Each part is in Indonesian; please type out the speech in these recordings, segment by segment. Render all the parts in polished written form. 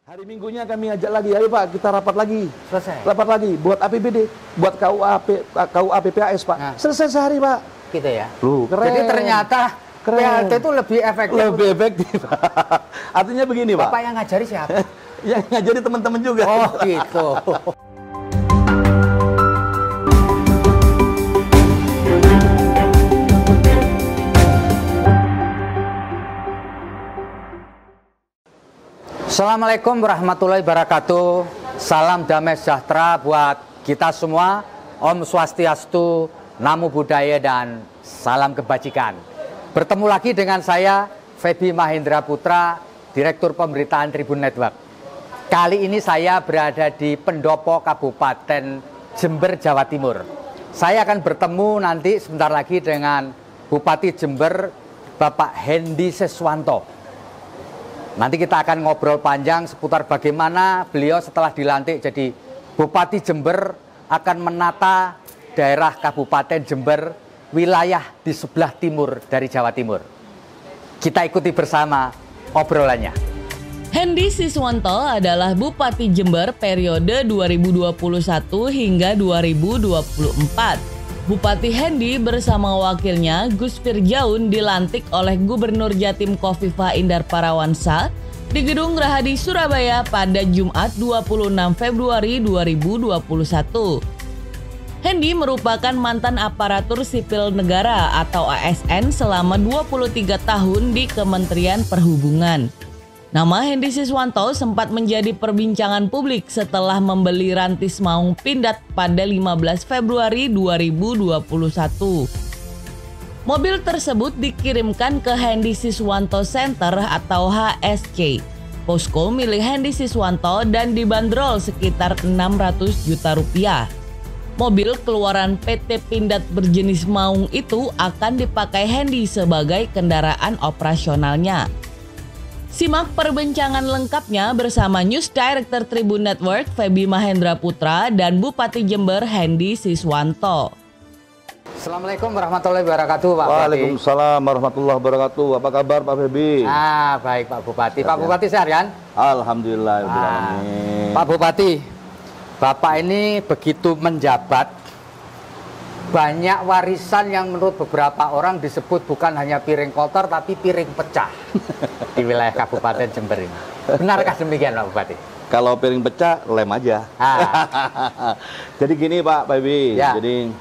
Hari Minggunya kami ajak lagi, ayo Pak, kita rapat lagi. Selesai. Rapat lagi, buat APBD, buat KUA PPAS Pak. Nah. Selesai sehari Pak. Gitu ya. Loh, keren. Jadi ternyata Keren. PLT itu lebih efektif. Lebih efektif. Artinya begini Pak. Bapak yang ngajari siapa? Yang ngajari teman-teman juga. Oh gitu. Assalamualaikum warahmatullahi wabarakatuh. Salam damai sejahtera buat kita semua. Om Swastiastu, Namo Buddhaya, dan salam kebajikan. Bertemu lagi dengan saya, Feby Mahendra Putra, Direktur Pemberitaan Tribun Network. Kali ini saya berada di Pendopo, Kabupaten Jember, Jawa Timur. Saya akan bertemu nanti sebentar lagi dengan Bupati Jember, Bapak Hendy Siswanto. Nanti kita akan ngobrol panjang seputar bagaimana beliau setelah dilantik jadi Bupati Jember akan menata daerah Kabupaten Jember, wilayah di sebelah timur dari Jawa Timur. Kita ikuti bersama obrolannya. Hendy Siswanto adalah Bupati Jember periode 2021 hingga 2024. Bupati Hendy bersama wakilnya Gus Firjaun dilantik oleh Gubernur Jatim Khofifah Indar Parawansa di Gedung Gerahadi Surabaya pada Jumat 26 Februari 2021. Hendy merupakan mantan aparatur sipil negara atau ASN selama 23 tahun di Kementerian Perhubungan. Nama Hendy Siswanto sempat menjadi perbincangan publik setelah membeli Rantis Maung Pindad pada 15 Februari 2021. Mobil tersebut dikirimkan ke Hendy Siswanto Center atau HSC, posko milik Hendy Siswanto, dan dibanderol sekitar 600 juta rupiah. Mobil keluaran PT Pindad berjenis Maung itu akan dipakai Hendy sebagai kendaraan operasionalnya. Simak perbincangan lengkapnya bersama News Director Tribun Network Feby Mahendra Putra dan Bupati Jember Hendy Siswanto. Assalamualaikum warahmatullahi wabarakatuh, Pak Bupati. Waalaikumsalam warahmatullahi wabarakatuh. Apa kabar Pak Feby? Baik Pak Bupati. Pak Bupati sehat kan? Alhamdulillah. Pak Bupati, Bapak ini begitu menjabat, banyak warisan yang menurut beberapa orang disebut bukan hanya piring kotor tapi piring pecah di wilayah Kabupaten Jember ini. Benarkah demikian Pak Bupati? Kalau piring pecah, lem aja. Jadi gini Pak Feby, Ya. jadi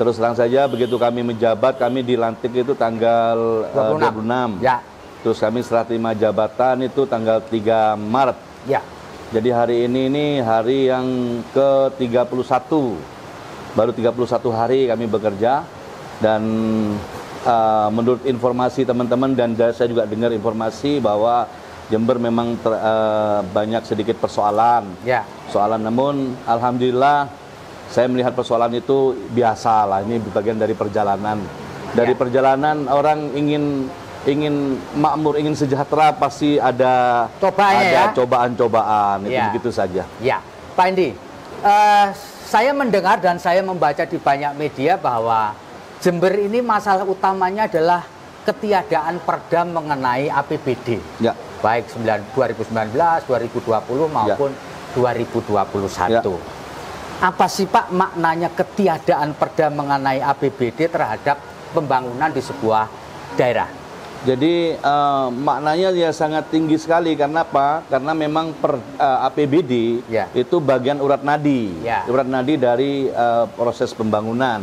terus terang saja begitu kami menjabat, kami dilantik itu tanggal 26. Ya. Terus kami serah terima jabatan itu tanggal 3 Maret. Ya. Jadi hari ini hari yang ke-31. Baru 31 hari kami bekerja, dan menurut informasi teman-teman dan saya juga dengar informasi bahwa Jember memang banyak sedikit persoalan. Ya. Soalan, namun alhamdulillah saya melihat persoalan itu biasa lah, ini bagian dari perjalanan. Dari perjalanan orang ingin makmur, ingin sejahtera, pasti ada cobaan-cobaan, itu begitu saja. Ya, Pak Hendy, saya mendengar dan saya membaca di banyak media bahwa Jember ini masalah utamanya adalah ketiadaan perda mengenai APBD. Ya. Baik 2019, 2020 maupun 2021. Ya. Apa sih Pak maknanya ketiadaan perda mengenai APBD terhadap pembangunan di sebuah daerah? Jadi maknanya ya sangat tinggi sekali. Karena apa? Karena memang APBD itu bagian urat nadi, urat nadi dari proses pembangunan.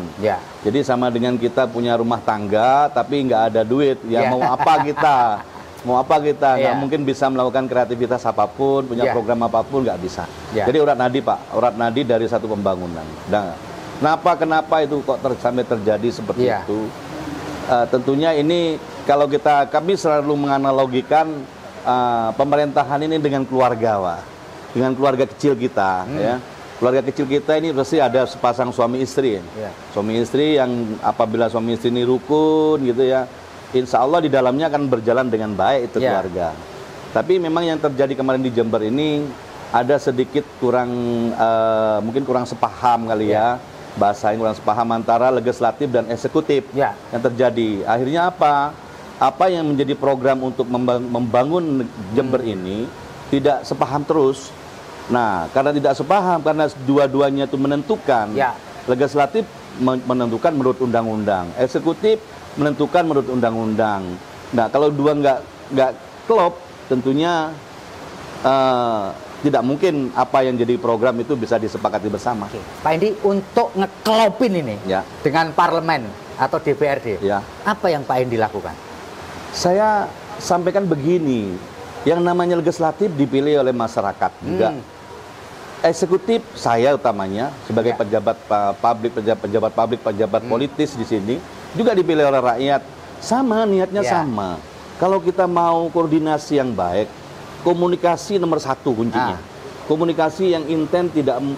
Jadi sama dengan kita punya rumah tangga tapi nggak ada duit, ya mau apa kita? Mau apa kita? Nggak mungkin bisa melakukan kreativitas apapun, punya program apapun, nggak bisa. Jadi urat nadi Pak, urat nadi dari satu pembangunan. Nah, kenapa itu kok sampai terjadi seperti itu? Tentunya ini kalau kami selalu menganalogikan pemerintahan ini dengan keluarga, Pak. Dengan keluarga kecil kita, ya. Keluarga kecil kita ini pasti ada sepasang suami istri. Suami istri yang apabila suami istri ini rukun gitu ya, insya Allah di dalamnya akan berjalan dengan baik itu keluarga. Tapi memang yang terjadi kemarin di Jember ini ada sedikit mungkin kurang sepaham kali ya. Bahasa yang kurang sepaham antara legislatif dan eksekutif yang terjadi. Akhirnya apa? Apa yang menjadi program untuk membangun Jember ini tidak sepaham terus. Nah, karena tidak sepaham, karena dua-duanya itu menentukan, legislatif menentukan menurut undang-undang, eksekutif menentukan menurut undang-undang. Nah, kalau dua nggak klop, tentunya tidak mungkin apa yang jadi program itu bisa disepakati bersama. Pak Hendi, untuk ngeklopin ini dengan parlemen atau DPRD, apa yang Pak Hendi lakukan? Saya sampaikan begini, yang namanya legislatif dipilih oleh masyarakat juga. Eksekutif saya utamanya sebagai pejabat publik, pejabat politis di sini juga dipilih oleh rakyat. Sama, niatnya sama. Kalau kita mau koordinasi yang baik, komunikasi nomor satu kuncinya. Komunikasi yang intens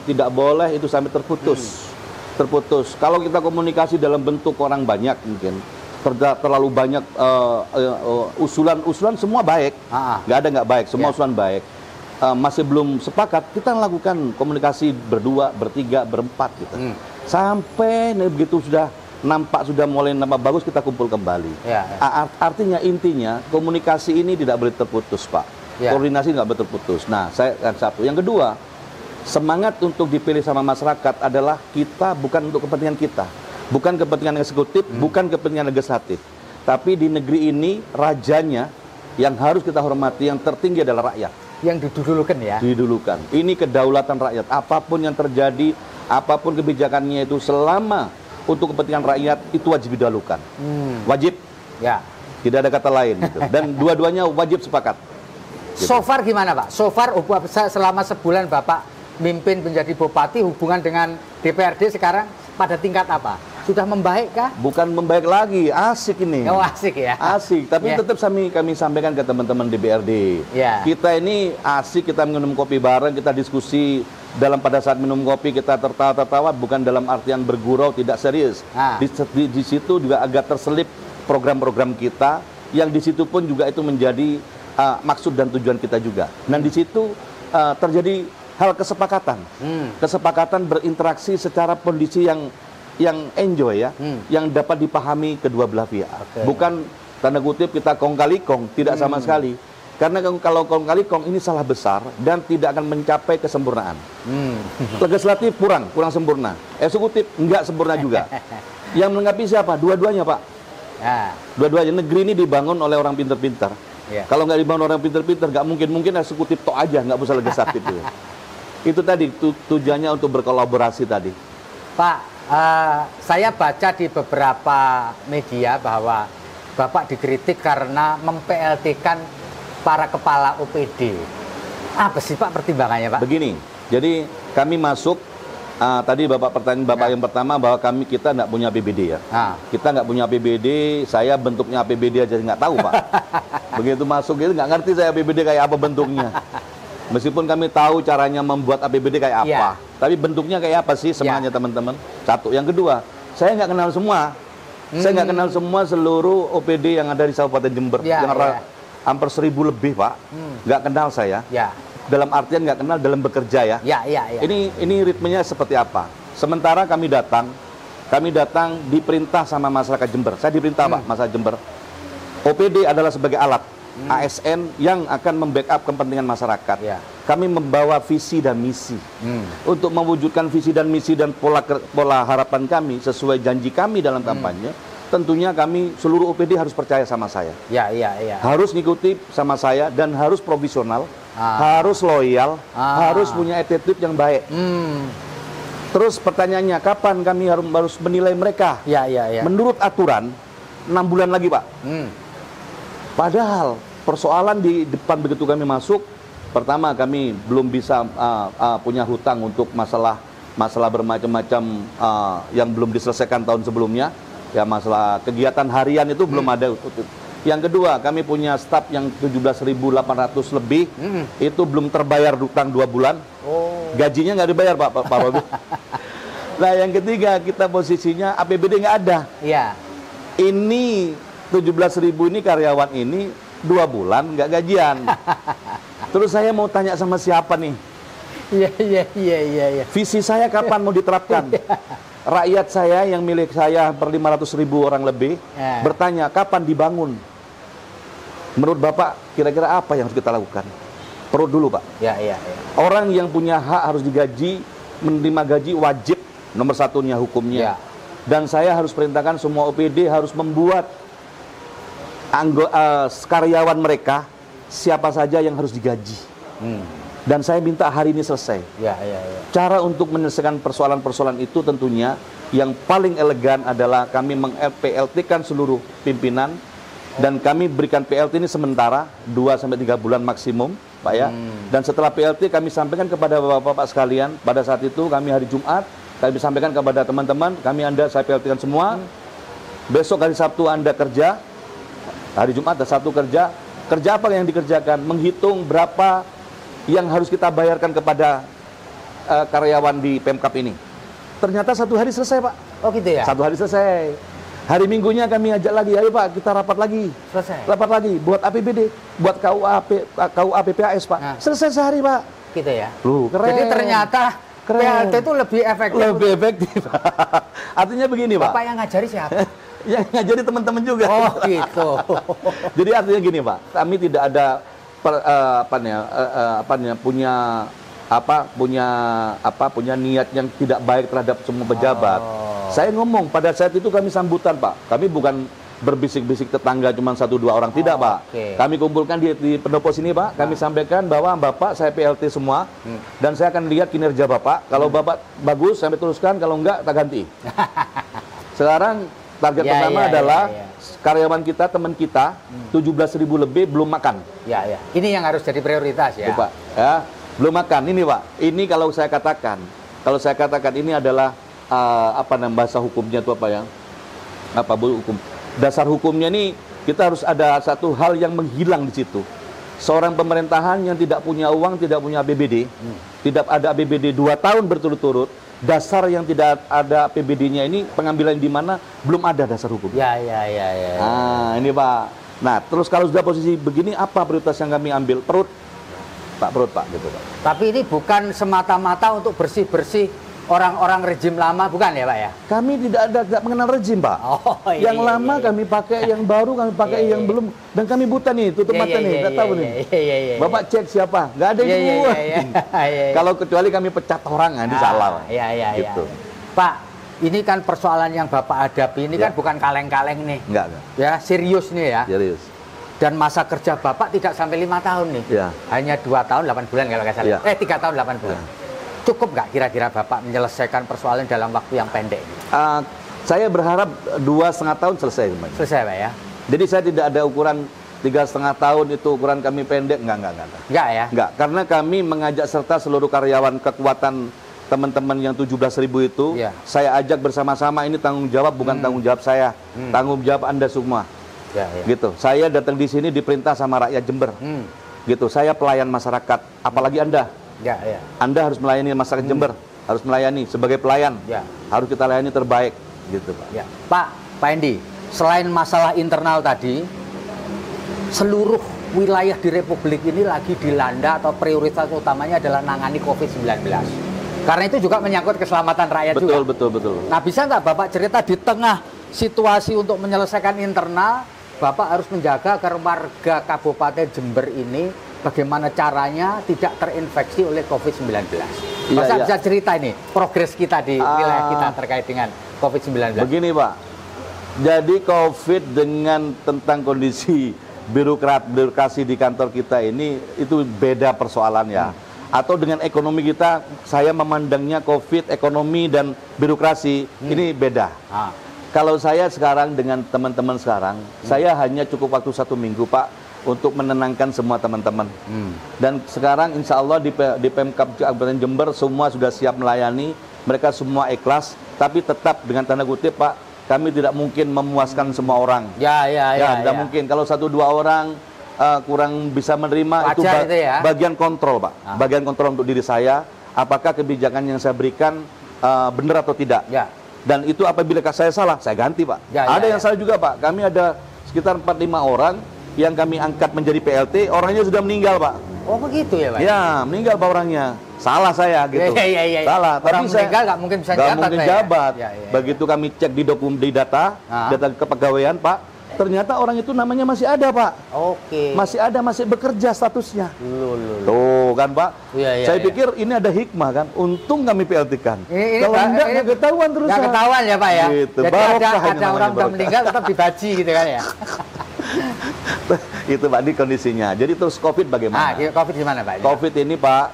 tidak boleh itu sampai terputus. Kalau kita komunikasi dalam bentuk orang banyak mungkin terlalu banyak usulan semua baik, nggak ada nggak baik, semua usulan baik. Masih belum sepakat, kita lakukan komunikasi berdua, bertiga, berempat gitu. Sampai begitu sudah nampak sudah mulai nampak bagus, kita kumpul kembali. Artinya intinya komunikasi ini tidak boleh terputus, Pak. Koordinasi nggak boleh terputus. Nah, saya kan satu. Yang kedua, semangat untuk dipilih sama masyarakat adalah kita bukan untuk kepentingan kita, bukan kepentingan eksekutif, bukan kepentingan legislatif. Tapi di negeri ini rajanya yang harus kita hormati, yang tertinggi adalah rakyat. Yang didulukan ya? Didulukan. Ini kedaulatan rakyat. Apapun yang terjadi, apapun kebijakannya itu selama untuk kepentingan rakyat itu wajib didahulukan. Wajib. Ya. Tidak ada kata lain. Gitu. Dan dua-duanya wajib sepakat. Gitu. So far gimana Pak? So far selama sebulan Bapak mimpin menjadi bupati, hubungan dengan DPRD sekarang pada tingkat apa? Sudah membaik kah? Bukan membaik lagi, asik ini. Oh asik ya? Asik, tapi tetap kami sampaikan ke teman-teman DPRD. Kita ini asik, kita minum kopi bareng, kita diskusi. Pada saat minum kopi kita tertawa-tertawa, bukan dalam artian bergurau, tidak serius. Di situ juga agak terselip program-program kita, yang di situ pun juga itu menjadi maksud dan tujuan kita juga. Dan di situ terjadi hal kesepakatan. Kesepakatan berinteraksi secara kondisi yang enjoy ya, yang dapat dipahami kedua belah pihak. Bukan tanda kutip kita kong kali kong, tidak sama sekali. Karena kalau kong kali kong ini salah besar dan tidak akan mencapai kesempurnaan. Legislatif kurang sempurna, eksekutif enggak sempurna juga. Yang melengkapi siapa? Dua-duanya Pak. Dua-duanya. Negeri ini dibangun oleh orang pintar-pintar. Kalau nggak dibangun orang pintar-pintar, nggak mungkin eksekutif tok aja, nggak usah legislatif. Itu tadi tujuannya untuk berkolaborasi tadi. Pak, saya baca di beberapa media bahwa Bapak dikritik karena mem-PLT-kan para kepala OPD. Apa sih Pak pertimbangannya Pak? Begini, jadi kami masuk, tadi Bapak yang pertama bahwa kita nggak punya APBD ya. Kita nggak punya APBD, saya bentuknya APBD aja nggak tahu Pak. Begitu masuk itu nggak ngerti saya APBD kayak apa bentuknya. Meskipun kami tahu caranya membuat APBD kayak apa, tapi bentuknya kayak apa sih semuanya teman-teman? Satu. Yang kedua, saya nggak kenal semua. Saya nggak kenal semua seluruh OPD yang ada di Kabupaten Jember. Hampir 1000 lebih Pak. Nggak kenal saya. Dalam artian nggak kenal dalam bekerja ya. Ini ritmenya seperti apa? Sementara kami datang diperintah sama masyarakat Jember. Saya diperintah Pak, masyarakat Jember. OPD adalah sebagai alat. ASN yang akan membackup kepentingan masyarakat. Kami membawa visi dan misi. Untuk mewujudkan visi dan misi dan pola harapan kami sesuai janji kami dalam kampanye, tentunya kami seluruh OPD harus percaya sama saya. Harus ngikuti sama saya dan harus profesional, harus loyal, harus punya attitude yang baik. Terus pertanyaannya, kapan kami harus menilai mereka? Menurut aturan 6 bulan lagi Pak. Padahal persoalan di depan begitu kami masuk, pertama kami belum bisa punya hutang untuk masalah bermacam-macam yang belum diselesaikan tahun sebelumnya. Ya masalah kegiatan harian itu belum ada. Yang kedua, kami punya staf yang 17.800 lebih, itu belum terbayar hutang 2 bulan. Gajinya nggak dibayar Pak Robi. Nah yang ketiga, kita posisinya APBD nggak ada. Ini 17.000 ini karyawan ini 2 bulan nggak gajian. Terus saya mau tanya sama siapa nih? Visi saya kapan mau diterapkan? Rakyat saya yang milik saya per 500.000 orang lebih bertanya kapan dibangun? Menurut Bapak kira-kira apa yang harus kita lakukan? perut dulu Pak. Ya. Orang yang punya hak harus digaji, menerima gaji wajib nomor satunya hukumnya. Dan saya harus perintahkan semua OPD harus membuat karyawan mereka siapa saja yang harus digaji. Dan saya minta hari ini selesai. Cara untuk menyelesaikan persoalan-persoalan itu tentunya yang paling elegan adalah kami meng-PLT-kan seluruh pimpinan dan kami berikan PLT ini sementara 2-3 bulan maksimum, Pak ya. Dan setelah PLT kami sampaikan kepada Bapak-bapak sekalian, pada saat itu kami hari Jumat, kami sampaikan kepada teman-teman, saya PLT-kan semua. Besok hari Sabtu Anda kerja, hari Jumat dan Sabtu kerja. Kerja apa yang dikerjakan? Menghitung berapa yang harus kita bayarkan kepada karyawan di Pemkap ini. Ternyata 1 hari selesai Pak. Oh gitu ya? 1 hari selesai. Hari Minggunya kami ajak lagi, ayo Pak kita rapat lagi. Selesai. Rapat lagi, buat APBD, buat KUA PPAS Pak. Nah. Selesai sehari Pak. Gitu ya? Loh, keren. Jadi ternyata PLT itu lebih efektif. Lebih efektif. Artinya begini Pak. Bapak yang ngajari siapa? Yang ngajari teman-teman juga. Oh gitu. Jadi artinya gini Pak, kami tidak ada punya niat yang tidak baik terhadap semua pejabat. Saya ngomong pada saat itu kami sambutan Pak. Kami bukan berbisik-bisik tetangga cuma 1-2 orang, tidak Pak. Kami kumpulkan di pendopo sini Pak. Kami sampaikan bahwa Bapak saya PLT semua dan saya akan lihat kinerja Bapak. Kalau Bapak bagus saya teruskan, kalau enggak tak ganti. Sekarang target pertama adalah karyawan kita, teman kita 17.000 lebih belum makan. Ini yang harus jadi prioritas ya. Pak, ya, belum makan. Ini Pak, ini kalau saya katakan ini adalah bahasa hukumnya itu apa ya? Hukum. Dasar hukumnya ini kita harus ada satu hal yang menghilang di situ. Seorang pemerintahan yang tidak punya uang, tidak punya APBD, tidak ada APBD 2 tahun berturut-turut. Dasar yang tidak ada APBD-nya ini pengambilan di mana belum ada dasar hukum. Nah, ini Pak. Nah, terus kalau sudah posisi begini, apa prioritas yang kami ambil? Perut Pak, gitu Pak. Tapi ini bukan semata-mata untuk bersih-bersih orang-orang rejim lama, bukan ya Pak ya? Kami tidak mengenal rejim Pak. Yang lama kami pakai, yang baru kami pakai, yang belum. Dan kami buta nih, tutup mata nih, nggak tahu nih. Bapak cek siapa? Nggak ada yang buat. Kalau kecuali kami pecat orang, ini salah. Gitu. Pak, ini kan persoalan yang Bapak hadapi ini kan bukan kaleng-kaleng nih. Enggak. Ya, serius nih ya. Serius. Dan masa kerja Bapak tidak sampai 5 tahun nih. Hanya 2 tahun 8 bulan kalau nggak salah. 3 tahun 8 bulan. Cukup nggak kira-kira Bapak menyelesaikan persoalan dalam waktu yang pendek? Saya berharap 2,5 tahun selesai. Selesai Pak ya? Jadi saya tidak ada ukuran 3,5 tahun itu ukuran kami pendek. Enggak. Enggak ya? Enggak, karena kami mengajak serta seluruh karyawan kekuatan teman-teman yang 17.000 itu. Saya ajak bersama-sama, ini tanggung jawab bukan tanggung jawab saya. Tanggung jawab Anda semua. Gitu. Saya datang di sini diperintah sama rakyat Jember. Gitu. Saya pelayan masyarakat, apalagi Anda. Anda harus melayani masyarakat Jember, harus melayani sebagai pelayan. Harus kita layani terbaik, gitu Pak. Pak Endi, selain masalah internal tadi, seluruh wilayah di Republik ini lagi dilanda atau prioritas utamanya adalah nangani COVID-19. Karena itu juga menyangkut keselamatan rakyat juga. Betul. Nah, bisa nggak Bapak cerita di tengah situasi untuk menyelesaikan internal, Bapak harus menjaga agar warga Kabupaten Jember ini bagaimana caranya tidak terinfeksi oleh COVID-19. Bisa cerita ini progres kita di wilayah kita terkait dengan COVID-19. Begini Pak, jadi COVID dengan tentang kondisi birokrasi di kantor kita ini itu beda persoalannya. Atau dengan ekonomi kita, saya memandangnya COVID, ekonomi dan birokrasi ini beda. Kalau saya sekarang dengan teman-teman sekarang, saya hanya cukup waktu 1 minggu Pak untuk menenangkan semua teman-teman. Dan sekarang insya Allah di Pemkab Kabupaten Jember semua sudah siap melayani, mereka semua ikhlas, tapi tetap dengan tanda kutip Pak, kami tidak mungkin memuaskan semua orang. Tidak mungkin. Kalau 1-2 orang kurang bisa menerima, itu bagian kontrol Pak. Bagian kontrol untuk diri saya, apakah kebijakan yang saya berikan benar atau tidak. Dan itu apabila saya salah, saya ganti Pak. Ada yang salah juga Pak. Kami ada sekitar 4-5 orang yang kami angkat menjadi PLT, orangnya sudah meninggal Pak. Oh begitu ya Pak? Ya, meninggal Pak orangnya. Salah saya gitu. Salah. Orang tapi saya meninggal nggak mungkin bisa jabat. Begitu kami cek di data kepegawaian Pak, Ternyata orang itu namanya masih ada, Pak. Oke. Masih ada, masih bekerja statusnya. Tuh kan, Pak. Saya pikir ini ada hikmah kan. Untung kami PLT-kan. Kalau enggak ketahuan terus. Nggak ketahuan ya, Pak ya. Gitu. Jadi ada orang udah meninggal tetap dibaji gitu kan ya. Itu Pak, di kondisinya. Jadi terus COVID bagaimana? COVID gimana Pak? COVID ini Pak,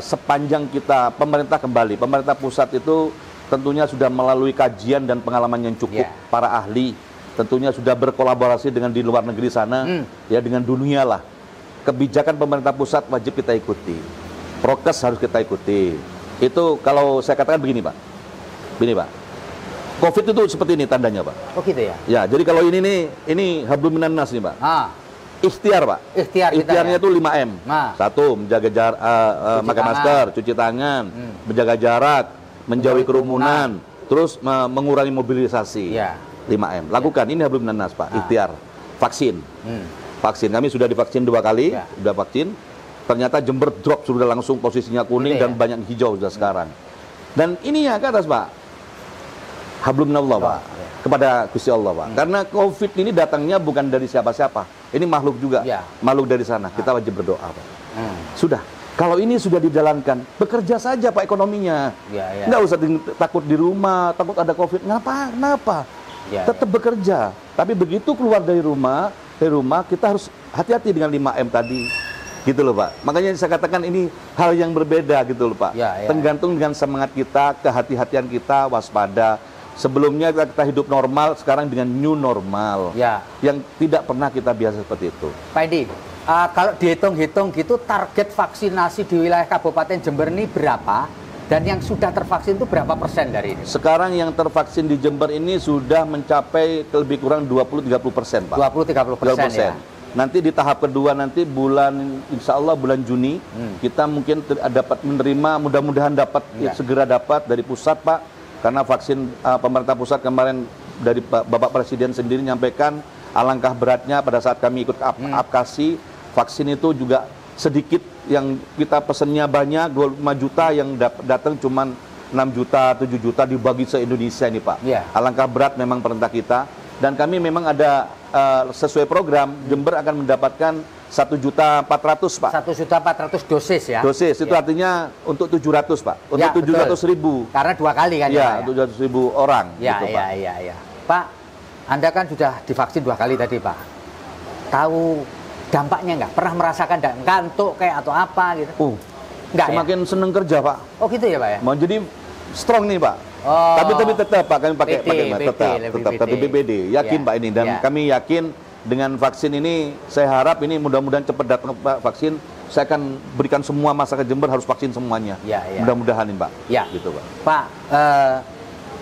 sepanjang kita pemerintah kembali, pemerintah pusat itu tentunya sudah melalui kajian dan pengalaman yang cukup, para ahli tentunya sudah berkolaborasi dengan di luar negeri sana, ya dengan dunia lah. Kebijakan pemerintah pusat wajib kita ikuti, prokes harus kita ikuti. Itu kalau saya katakan begini Pak, COVID itu seperti ini tandanya Pak. Oh gitu ya? Ya, jadi kalau ini hablum minan nas nih Pak. Ikhtiar Pak. Ikhtiarnya itu 5M. Satu, menjaga jarak, pakai masker, cuci tangan, menjaga jarak, menjauhi kerumunan, terus mengurangi mobilisasi. 5M. Lakukan, ini hablum minan nas Pak. Ikhtiar. Vaksin. Vaksin. Kami sudah divaksin 2 kali, sudah vaksin. Ternyata Jember drop sudah langsung posisinya kuning dan banyak hijau sudah sekarang. Dan ini ya ke atas Pak. Hablum minallah Pak, kepada Gusti Allah Pak. Karena COVID ini datangnya bukan dari siapa-siapa. Ini makhluk juga, makhluk dari sana. Kita wajib berdoa Pak. Sudah, kalau ini sudah dijalankan, bekerja saja Pak ekonominya. Nggak usah takut di rumah, takut ada COVID. Kenapa? Tetap bekerja. Tapi begitu keluar dari rumah kita harus hati-hati dengan 5M tadi. Gitu loh Pak. Makanya saya katakan ini hal yang berbeda gitu loh Pak. Tergantung dengan semangat kita, kehati-hatian kita, waspada. Sebelumnya kita hidup normal, sekarang dengan new normal, yang tidak pernah kita biasa seperti itu. Pak Edi, kalau dihitung-hitung gitu, target vaksinasi di wilayah Kabupaten Jember ini berapa? Dan yang sudah tervaksin itu berapa persen dari ini? Sekarang yang tervaksin di Jember ini sudah mencapai lebih kurang 20-30% Pak. 20-30% ya? Nanti di tahap kedua nanti insya Allah bulan Juni, kita mungkin dapat menerima, mudah-mudahan dapat segera dapat dari pusat Pak. Karena vaksin pemerintah pusat kemarin dari Bapak Presiden sendiri menyampaikan alangkah beratnya pada saat kami ikut apkasi, vaksin itu juga sedikit, yang kita pesennya banyak, 25 juta, yang datang cuma 6 juta, 7 juta dibagi se-Indonesia ini Pak. Alangkah berat memang perintah kita, dan kami memang ada sesuai program, Jember akan mendapatkan 1.400.000 Pak. 1.400.000 dosis ya? Dosis, itu artinya untuk 700 Pak, untuk 700.000. Karena 2 kali kan ya? 700.000 orang. Gitu, Pak. Pak, Anda kan sudah divaksin 2 kali tadi Pak. Tahu dampaknya nggak? Pernah merasakan ngantuk kayak atau apa gitu? Nggak, semakin seneng kerja Pak. Oh gitu ya Pak ya? Mau jadi strong nih Pak. Tapi tetap Pak, kami pakai tetap BPD. Yakin Pak ini, dan kami yakin dengan vaksin ini, saya harap ini mudah-mudahan cepat datang Pak vaksin. Saya akan berikan semua masyarakat Jember harus vaksin semuanya. Mudah-mudahan ini Pak. Gitu Pak. Pak,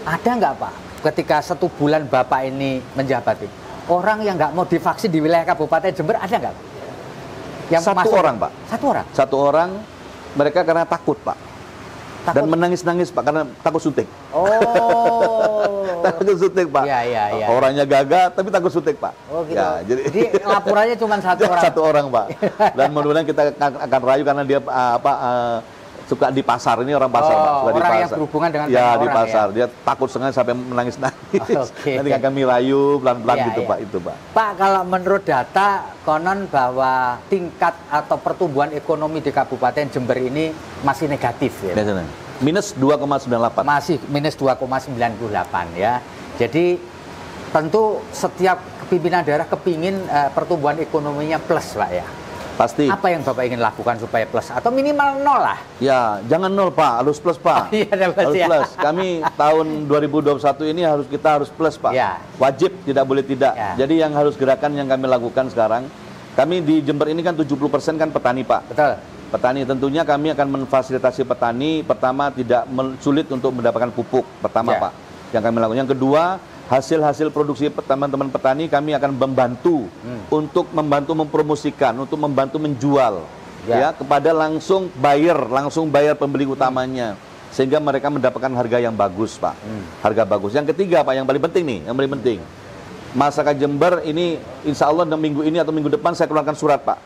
ada nggak Pak ketika 1 bulan Bapak ini menjabat, orang yang nggak mau divaksin di wilayah Kabupaten Jember, ada nggak Pak? Yang 1 orang Pak. 1 orang? 1 orang, mereka karena takut Pak. Dan menangis-nangis Pak, karena takut suntik. Takut suntik Pak. Orangnya gagah, tapi takut suntik Pak. Jadi laporannya cuma 1 orang. 1 orang Pak. Dan mudah-mudahan kita akan rayu, karena dia suka di pasar, ini orang pasar Pak. Suka orang di pasar. Yang berhubungan dengan di pasar. Dia takut sengaja sampai menangis-nangis. Nanti akan kami rayu pelan-pelan gitu Pak. Itu Pak. Pak, kalau menurut data konon bahwa tingkat atau pertumbuhan ekonomi di Kabupaten Jember ini masih negatif ya? Minus 2,98. Masih minus 2,98 ya. Jadi tentu setiap pimpinan daerah kepingin pertumbuhan ekonominya plus Pak ya. Pasti. Apa yang Bapak ingin lakukan supaya plus atau minimal 0 lah? Ya, jangan 0 Pak, harus plus Pak. Harus plus. Kami tahun 2021 ini kita harus plus Pak. Wajib, tidak boleh tidak. Jadi yang harus gerakan yang kami lakukan sekarang, kami di Jember ini kan 70% kan petani Pak. Betul. Petani, tentunya kami akan memfasilitasi petani. Pertama, tidak sulit untuk mendapatkan pupuk. Pertama Pak, yang kami lakukan. Yang kedua, hasil-hasil produksi teman-teman petani kami akan membantu untuk membantu mempromosikan, untuk membantu menjual kepada langsung bayar pembeli utamanya, sehingga mereka mendapatkan harga yang bagus Pak. Harga bagus. Yang ketiga Pak, yang paling penting nih, yang paling penting, masyarakat Jember ini insya Allah minggu ini atau minggu depan saya keluarkan surat Pak.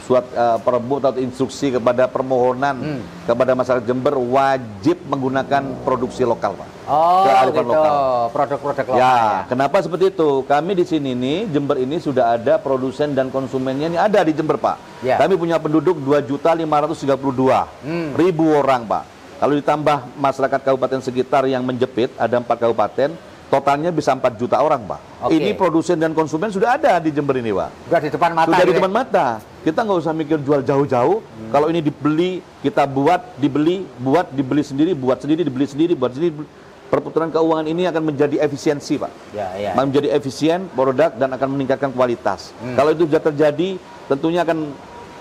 surat perebut atau instruksi kepada permohonan kepada masyarakat Jember wajib menggunakan produksi lokal, Pak. Oh, kearifan gitu. lokal. Produk-produk lokal. Ya, kenapa seperti itu? Kami di sini nih, Jember ini sudah ada produsen dan konsumennya ini ada di Jember, Pak. Ya. Kami punya penduduk 2.532.000 orang, Pak. Kalau ditambah masyarakat kabupaten sekitar yang menjepit, ada 4 kabupaten, totalnya bisa 4 juta orang, Pak. Oke. Ini produsen dan konsumen sudah ada di Jember ini, Pak. Sudah di depan mata. Sudah di gitu ya? depan mata. Kita nggak usah mikir jual jauh-jauh. Kalau ini dibeli, kita buat, dibeli sendiri, buat sendiri, dibeli sendiri, buat sendiri. Perputaran keuangan ini akan menjadi efisiensi, Pak. Ya. Menjadi efisien produk dan akan meningkatkan kualitas. Kalau itu sudah terjadi, tentunya akan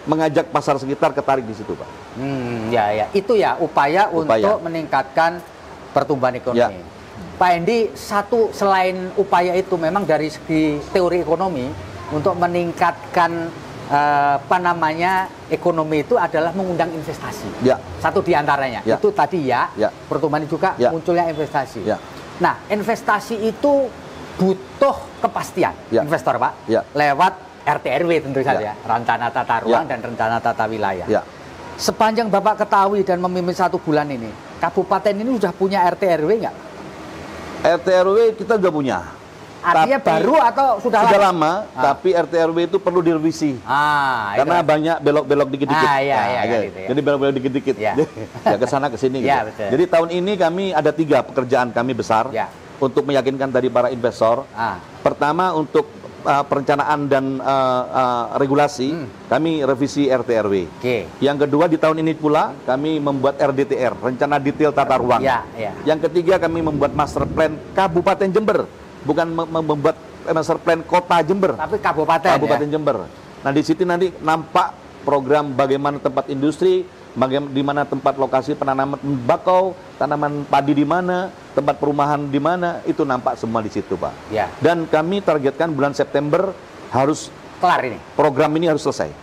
mengajak pasar sekitar ketarik di situ, Pak. Ya. Itu ya upaya untuk meningkatkan pertumbuhan ekonomi. Ya. Pak Hendy, selain upaya itu memang dari segi teori ekonomi untuk meningkatkan ekonomi itu adalah mengundang investasi. Ya. Satu diantaranya itu tadi pertumbuhan juga munculnya investasi. Ya. Nah, investasi itu butuh kepastian investor, Pak, lewat RT/RW tentu saja, rencana tata ruang dan rencana tata wilayah. Sepanjang Bapak ketahui dan memimpin 1 bulan ini, kabupaten ini sudah punya RT/RW nggak? RT/RW kita sudah punya. Artinya baru atau sudah lama? Tapi RT/RW itu perlu direvisi. Karena banyak belok-belok dikit-dikit. Gitu. Jadi belok-belok dikit-dikit. Ya ke sana ke sini gitu. Jadi tahun ini kami ada 3 pekerjaan kami besar untuk meyakinkan tadi para investor. Pertama untuk perencanaan dan regulasi, kami revisi RT/RW. Yang kedua di tahun ini pula kami membuat RDTR, rencana detail tata ruang. Yang ketiga kami membuat master plan Kabupaten Jember, bukan membuat master plan Kota Jember, tapi Kabupaten Jember. Nah di situ nanti nampak program bagaimana tempat industri, di mana tempat lokasi penanaman tembakau, tanaman padi di mana, tempat perumahan di mana, itu nampak semua di situ, Pak. Dan kami targetkan bulan September harus kelar ini. Program ini harus selesai.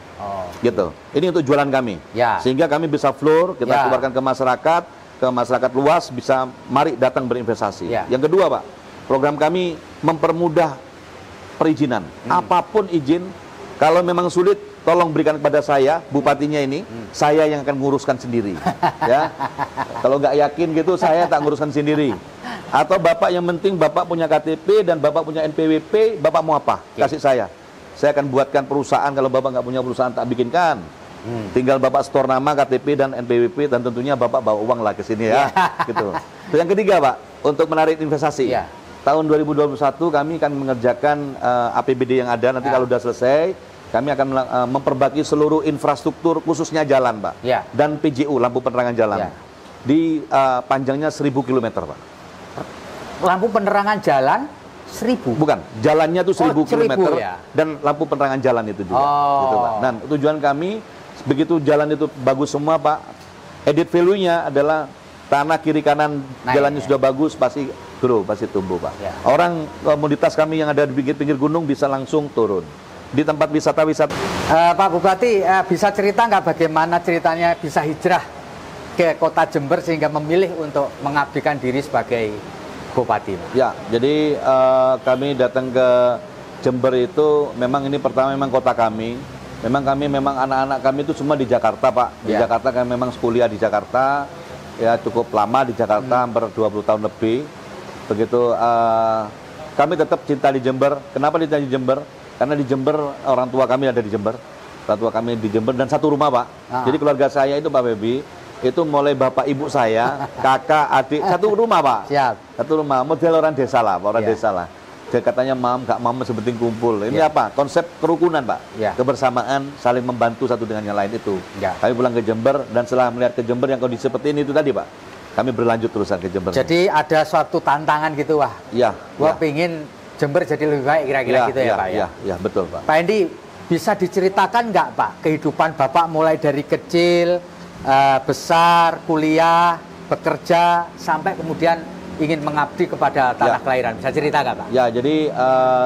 Gitu. Ini untuk jualan kami. Sehingga kami bisa floor, kita keluarkan ke masyarakat luas, bisa mari datang berinvestasi. Yang kedua, Pak, program kami mempermudah perizinan. Apapun izin, kalau memang sulit, tolong berikan kepada saya, bupatinya ini, saya yang akan nguruskan sendiri. Ya, kalau nggak yakin gitu, saya tak nguruskan sendiri. Atau Bapak yang penting Bapak punya KTP dan Bapak punya NPWP, Bapak mau apa? Kasih saya. Saya akan buatkan perusahaan. Kalau Bapak nggak punya perusahaan, tak bikinkan. Tinggal Bapak store nama, KTP dan NPWP, dan tentunya Bapak bawa uang lah ke sini ya. Gitu. Terus yang ketiga, Pak, untuk menarik investasi. Tahun 2021 kami akan mengerjakan APBD yang ada. Nanti kalau sudah selesai, kami akan memperbaiki seluruh infrastruktur khususnya jalan, Pak. Dan PJU, lampu penerangan jalan. Di panjangnya 1000 km, Pak. Lampu penerangan jalan 1000? Bukan, jalannya tuh 1000 km dan lampu penerangan jalan itu juga. Gitu, Pak. Dan tujuan kami, begitu jalan itu bagus semua, Pak, edit value-nya adalah tanah kiri kanan jalannya sudah bagus, pasti grow, pasti tumbuh, Pak. Orang komoditas kami yang ada di pinggir-pinggir gunung bisa langsung turun. Di tempat wisata-wisata. Pak Bupati, bisa cerita nggak bagaimana ceritanya bisa hijrah ke Kota Jember sehingga memilih untuk mengabdikan diri sebagai Bupati? Ya, jadi kami datang ke Jember itu memang ini pertama memang kota kami. Memang anak-anak kami itu semua di Jakarta, Pak. Di Jakarta kami memang kuliah di Jakarta. Ya cukup lama di Jakarta, hampir 20 tahun lebih. Begitu kami tetap cinta di Jember. Kenapa cinta di Jember? Karena di Jember orang tua kami ada di Jember. Orang tua kami di Jember dan satu rumah, Pak. Jadi keluarga saya itu, Pak Bebi, itu mulai bapak ibu saya, kakak, adik, satu rumah, Pak. Satu rumah, model orang desa lah, orang desa lah. Dia katanya gak mam sepenting kumpul. Ini apa? Konsep kerukunan, Pak. Kebersamaan, saling membantu satu dengan yang lain itu. Kami pulang ke Jember dan setelah melihat ke Jember yang kondisi seperti ini itu tadi, Pak, kami berlanjut terusan ke Jember. Jadi ada suatu tantangan gitu, Wah. Gua pengen Jember jadi lebih baik kira-kira gitu ya, Pak. Iya, betul, Pak. Pak Hendy, bisa diceritakan nggak, Pak, kehidupan Bapak mulai dari kecil, besar, kuliah, bekerja, sampai kemudian ingin mengabdi kepada tanah kelahiran. Bisa cerita nggak, Pak? Ya, jadi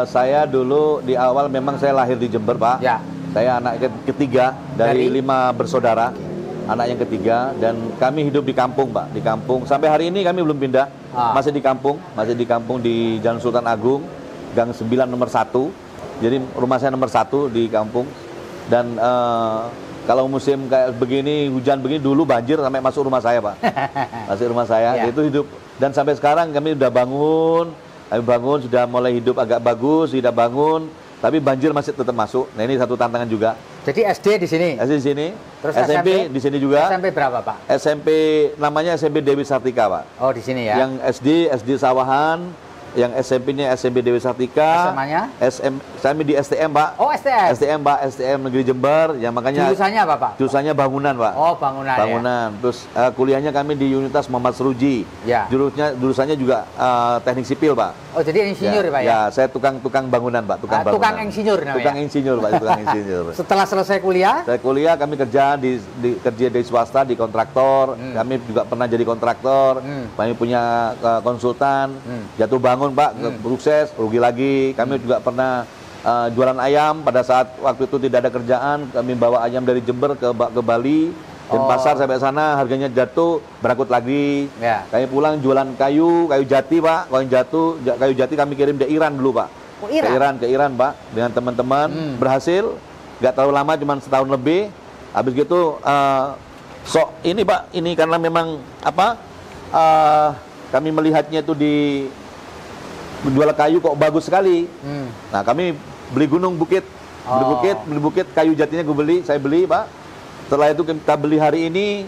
saya dulu di awal memang saya lahir di Jember, Pak. Saya anak ketiga dari 5 bersaudara. Anak yang ketiga, dan kami hidup di kampung, Pak. Di kampung. Sampai hari ini kami belum pindah. Masih di kampung di Jalan Sultan Agung, Gang 9 nomor 1. Jadi rumah saya nomor 1 di kampung. Dan kalau musim kayak begini, hujan begini, dulu banjir sampai masuk rumah saya, Pak. Masuk rumah saya, itu hidup. Dan sampai sekarang kami udah bangun, sudah mulai hidup agak bagus, sudah bangun, tapi banjir masih tetap masuk. Nah ini satu tantangan juga. Jadi SD di sini? SD di sini. Terus SMP di sini juga. SMP berapa, Pak? SMP namanya SMP Dewi Sartika, Pak. Oh, di sini ya. Yang SD Sawahan. Yang SMP-nya SMP Dewi Sartika. SMA-nya? Saya di STM, Pak. Oh, STM. STM, Pak. STM Negeri Jember. Yang makanya jurusannya apa, Pak? Jurusannya bangunan, Pak. Oh, bangunan. Bangunan. Ya. Terus kuliahnya kami di Universitas Muhammad Seruji. Ya. Jurusannya juga teknik sipil, Pak. Oh, jadi insinyur, ya, Pak ya? Ya, saya tukang bangunan, Pak. Tukang bangunan. Tukang insinyur namanya. Tukang insinyur, Pak. Tukang insinyur. Setelah selesai kuliah? Saya kuliah, kami kerja di swasta, di kontraktor. Kami juga pernah jadi kontraktor. Kami punya konsultan. Jatuh bangun, Pak. Sukses, rugi lagi. Kami juga pernah jualan ayam pada saat waktu itu tidak ada kerjaan. Kami bawa ayam dari Jember ke Bali. Dan pasar sampai sana harganya jatuh, berangkut lagi. Ya. Kami pulang jualan kayu jati, Pak. Kayu jati kami kirim ke Iran dulu, Pak. Oh, Iran? Ke Iran, Pak. Dengan teman-teman berhasil. Nggak terlalu lama, cuma setahun lebih. Habis gitu, ini Pak, ini karena memang kami melihatnya itu di menjual kayu kok bagus sekali. Nah, kami beli bukit, beli bukit, kayu jatinya saya beli, Pak. Setelah itu kita beli hari ini,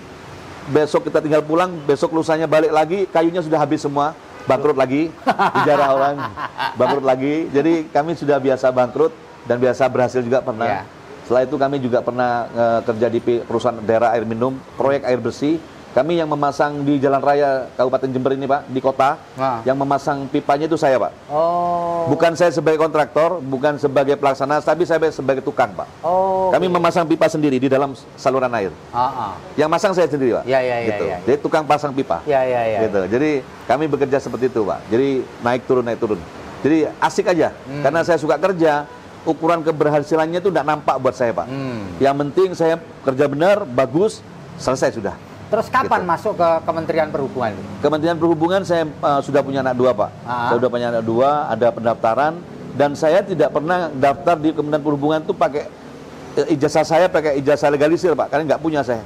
besok kita tinggal pulang, besok lusanya balik lagi, kayunya sudah habis semua, bangkrut lagi, dijarah orang, bangkrut lagi. Jadi kami sudah biasa bangkrut dan biasa berhasil juga pernah. Yeah. Setelah itu kami juga pernah kerja di perusahaan daerah air minum, proyek air bersih. Kami yang memasang di Jalan Raya Kabupaten Jember ini, Pak, di kota, yang memasang pipanya itu saya, Pak. Oh. Bukan saya sebagai kontraktor, bukan sebagai pelaksana, tapi saya sebagai tukang, Pak. Oh. Kami memasang pipa sendiri di dalam saluran air. Yang masang saya sendiri, Pak. Gitu. Jadi tukang pasang pipa. Gitu. Jadi kami bekerja seperti itu, Pak. Jadi naik turun. Jadi asik aja. Karena saya suka kerja, ukuran keberhasilannya itu tidak nampak buat saya, Pak. Yang penting saya kerja benar, bagus, selesai sudah. Terus kapan masuk ke Kementerian Perhubungan? Kementerian Perhubungan saya sudah punya anak 2, Pak. Saya sudah punya anak 2, ada pendaftaran, dan saya tidak pernah daftar di Kementerian Perhubungan itu pakai ijazah saya pakai ijazah legalisir, Pak, karena nggak punya saya.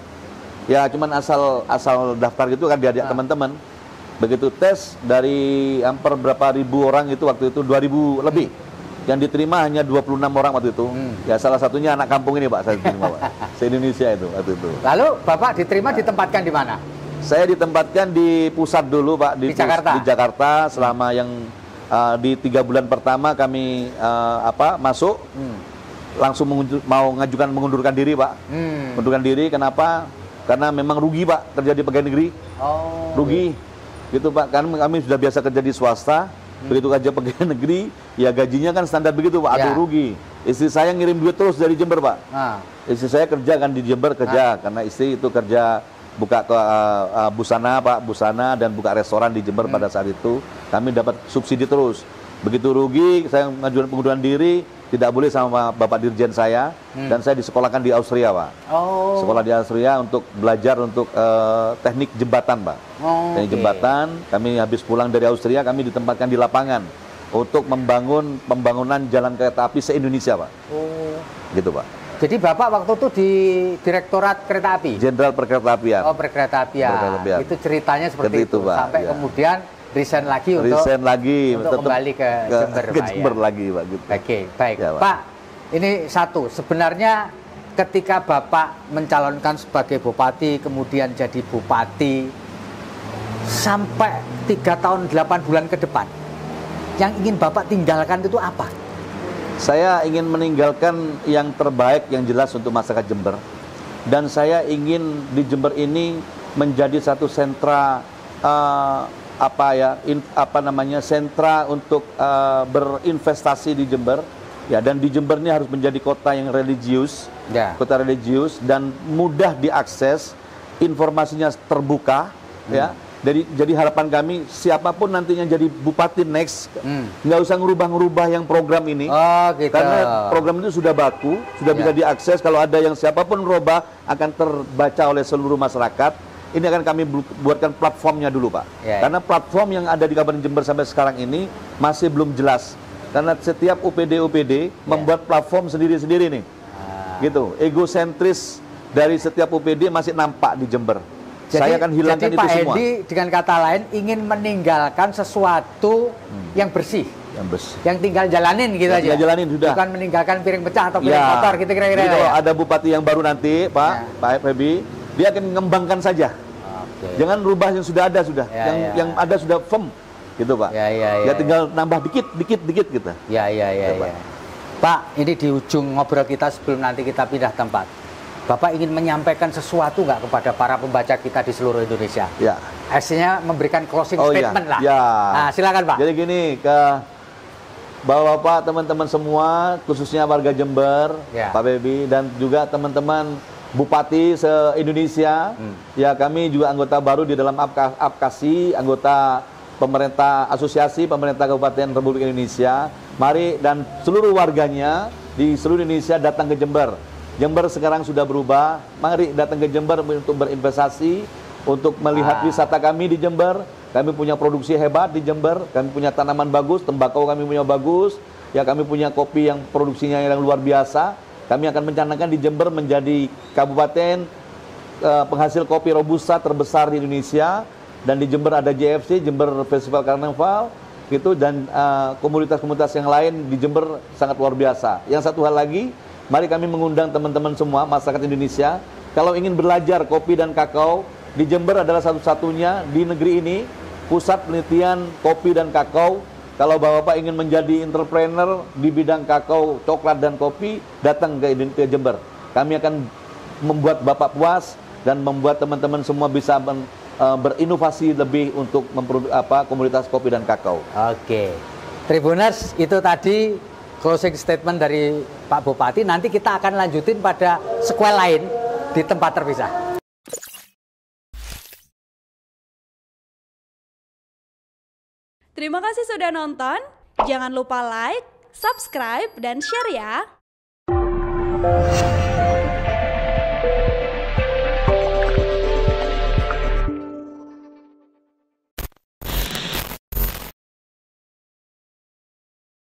Ya cuman asal daftar gitu kan diajak teman-teman. Begitu tes dari hampir berapa ribu orang itu waktu itu 2000 lebih. Yang diterima hanya 26 orang waktu itu. Ya salah satunya anak kampung ini, Pak, saya diterima, Pak. Se-Indonesia itu waktu itu. Lalu Bapak diterima ditempatkan di mana? Saya ditempatkan di pusat dulu, Pak, di Jakarta. Di Jakarta selama yang di 3 bulan pertama kami masuk. Langsung mau ngajukan mengundurkan diri, Pak. Mengundurkan diri kenapa? Karena memang rugi, Pak, kerja di pegawai negeri. Rugi. Gitu, Pak. Kan kami sudah biasa kerja di swasta. Begitu kerja pegawai negeri, ya gajinya kan standar begitu, Pak. Aduh, rugi. Istri saya ngirim duit terus dari Jember, Pak. Istri saya kerja kan di Jember kerja, karena istri itu kerja buka ke busana, Pak, busana dan buka restoran di Jember pada saat itu. Kami dapat subsidi terus. Begitu rugi, saya mengajukan pengunduran diri, tidak boleh sama Bapak Dirjen saya, dan saya disekolahkan di Austria, Pak. Sekolah di Austria untuk belajar untuk teknik jembatan, Pak. Teknik jembatan, kami habis pulang dari Austria, kami ditempatkan di lapangan untuk pembangunan jalan kereta api se-Indonesia, Pak. Gitu, Pak. Jadi Bapak waktu itu di Direktorat Kereta Api? Jenderal Perkeretaapian. Oh, Perkeretaapian. Itu ceritanya seperti itu, Pak. Sampai kemudian resign lagi untuk kembali ke Jember, Pak. Jember lagi, Pak. Gitu. Oke, baik. Ya, Pak, ini satu, sebenarnya ketika Bapak mencalonkan sebagai bupati, kemudian jadi bupati, sampai 3 tahun 8 bulan ke depan, yang ingin Bapak tinggalkan itu apa? Saya ingin meninggalkan yang terbaik, yang jelas untuk masyarakat Jember. Dan saya ingin di Jember ini menjadi satu sentra sentra untuk berinvestasi di Jember, ya. Dan di Jember ini harus menjadi kota yang religius, kota religius dan mudah diakses, informasinya terbuka, ya. Jadi harapan kami siapapun nantinya jadi bupati next, nggak usah ngerubah yang program ini, gitu. Karena program itu sudah baku, sudah bisa diakses. Kalau ada yang siapapun merubah akan terbaca oleh seluruh masyarakat. Ini akan kami buatkan platformnya dulu, Pak. Karena platform yang ada di Kabupaten Jember sampai sekarang ini masih belum jelas. Karena setiap UPD membuat platform sendiri-sendiri nih. Gitu. Egosentris dari setiap UPD masih nampak di Jember. Saya akan hilangkan jadi itu Pak semua. Hendy dengan kata lain ingin meninggalkan sesuatu yang bersih. Yang bersih. Yang tinggal jalanin gitu aja. Tinggal jalanin sudah. Bukan meninggalkan piring pecah atau piring kotor gitu kira-kira. Jadi kalau ya. ada bupati yang baru nanti, Pak Febi, dia akan mengembangkan saja. Jangan rubah yang sudah ada sudah. Yang ada sudah firm. Gitu, Pak. Ya tinggal nambah dikit gitu. Ya. Pak, ini di ujung ngobrol kita sebelum nanti kita pindah tempat. Bapak ingin menyampaikan sesuatu nggak kepada para pembaca kita di seluruh Indonesia? Ya. Artinya memberikan closing statement lah. Ya. Nah, silakan Pak. Jadi gini, ke Bapak-bapak, teman-teman semua, khususnya warga Jember, Pak Bebi, dan juga teman-teman bupati se-Indonesia. Ya, kami juga anggota baru di dalam APKASI, anggota pemerintah asosiasi pemerintah Kabupaten Republik Indonesia. Mari dan seluruh warganya di seluruh Indonesia datang ke Jember. Jember sekarang sudah berubah. Mari datang ke Jember untuk berinvestasi, untuk melihat wisata kami di Jember. Kami punya produksi hebat di Jember, kami punya tanaman bagus, tembakau kami punya bagus, ya kami punya kopi yang produksinya yang luar biasa. Kami akan mencanangkan di Jember menjadi kabupaten penghasil kopi robusta terbesar di Indonesia. Dan di Jember ada JFC, Jember Festival Karnaval, gitu, dan komunitas-komunitas yang lain di Jember sangat luar biasa. Yang satu hal lagi, mari kami mengundang teman-teman semua, masyarakat Indonesia, kalau ingin belajar kopi dan kakao, di Jember adalah satu-satunya di negeri ini pusat penelitian kopi dan kakao. Kalau Bapak ingin menjadi entrepreneur di bidang kakao, coklat dan kopi, datang ke Jember. Kami akan membuat Bapak puas dan membuat teman-teman semua bisa berinovasi lebih untuk memproduksi komoditas kopi dan kakao. Oke. Tribuners, itu tadi closing statement dari Pak Bupati. Nanti kita akan lanjutin pada sequel lain di tempat terpisah. Terima kasih sudah nonton. Jangan lupa like, subscribe, dan share ya.